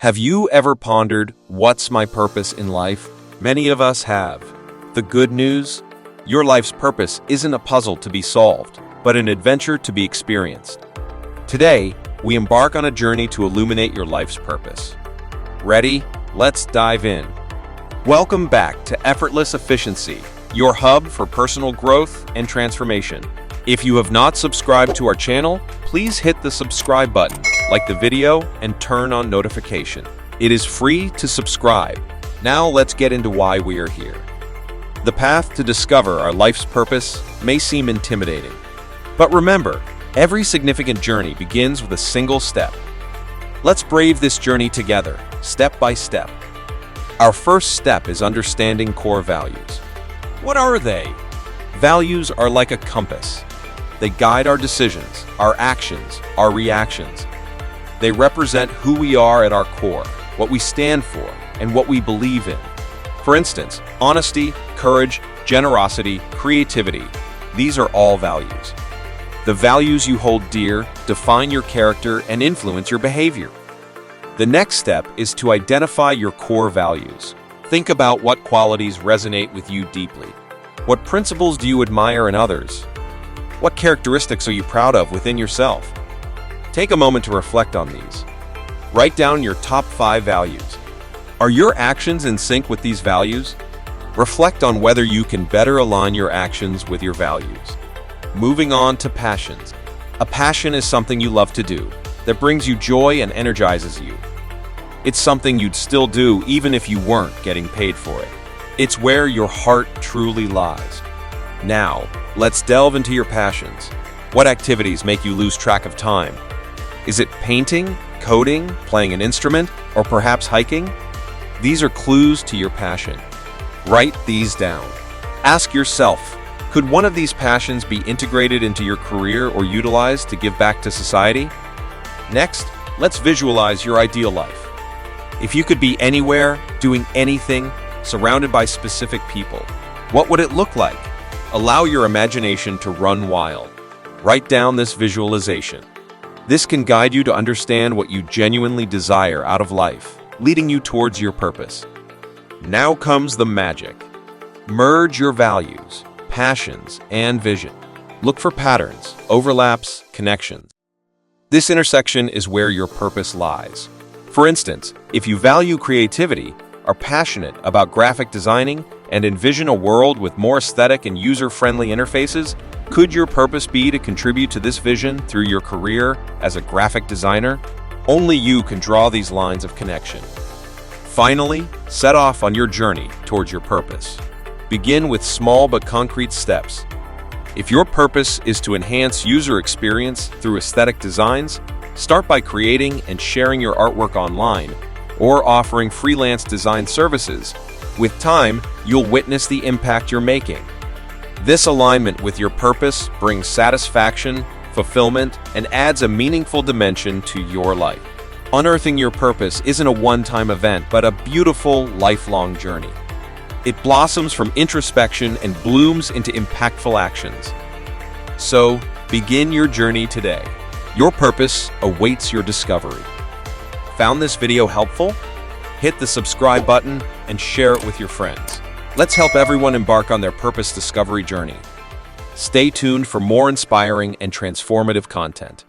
Have you ever pondered, what's my purpose in life? Many of us have. The good news? Your life's purpose isn't a puzzle to be solved, but an adventure to be experienced. Today, we embark on a journey to illuminate your life's purpose. Ready? Let's dive in. Welcome back to Effortless Efficiency, your hub for personal growth and transformation. If you have not subscribed to our channel, please hit the subscribe button, like the video, and turn on notification. It is free to subscribe. Now let's get into why we are here. The path to discover our life's purpose may seem intimidating. But remember, every significant journey begins with a single step. Let's brave this journey together, step by step. Our first step is understanding core values. What are they? Values are like a compass. They guide our decisions, our actions, our reactions. They represent who we are at our core, what we stand for, and what we believe in. For instance, honesty, courage, generosity, creativity, these are all values. The values you hold dear define your character and influence your behavior. The next step is to identify your core values. Think about what qualities resonate with you deeply. What principles do you admire in others? What characteristics are you proud of within yourself? Take a moment to reflect on these. Write down your top 5 values. Are your actions in sync with these values? Reflect on whether you can better align your actions with your values. Moving on to passions. A passion is something you love to do, that brings you joy and energizes you. It's something you'd still do even if you weren't getting paid for it. It's where your heart truly lies. Now, let's delve into your passions. What activities make you lose track of time? Is it painting, coding, playing an instrument, or perhaps hiking? These are clues to your passion. Write these down. Ask yourself, could one of these passions be integrated into your career or utilized to give back to society? Next, let's visualize your ideal life. If you could be anywhere, doing anything, surrounded by specific people, what would it look like? Allow your imagination to run wild. Write down this visualization. This can guide you to understand what you genuinely desire out of life, leading you towards your purpose. Now comes the magic. Merge your values, passions, and vision. Look for patterns, overlaps, connections. This intersection is where your purpose lies. For instance, if you value creativity, are passionate about graphic designing, and envision a world with more aesthetic and user-friendly interfaces, could your purpose be to contribute to this vision through your career as a graphic designer? Only you can draw these lines of connection. Finally, set off on your journey towards your purpose. Begin with small but concrete steps. If your purpose is to enhance user experience through aesthetic designs, start by creating and sharing your artwork online, or offering freelance design services. With time, you'll witness the impact you're making. This alignment with your purpose brings satisfaction, fulfillment, and adds a meaningful dimension to your life. Unearthing your purpose isn't a one-time event, but a beautiful, lifelong journey. It blossoms from introspection and blooms into impactful actions. So, begin your journey today. Your purpose awaits your discovery. Found this video helpful? Hit the subscribe button and share it with your friends. Let's help everyone embark on their purpose discovery journey. Stay tuned for more inspiring and transformative content.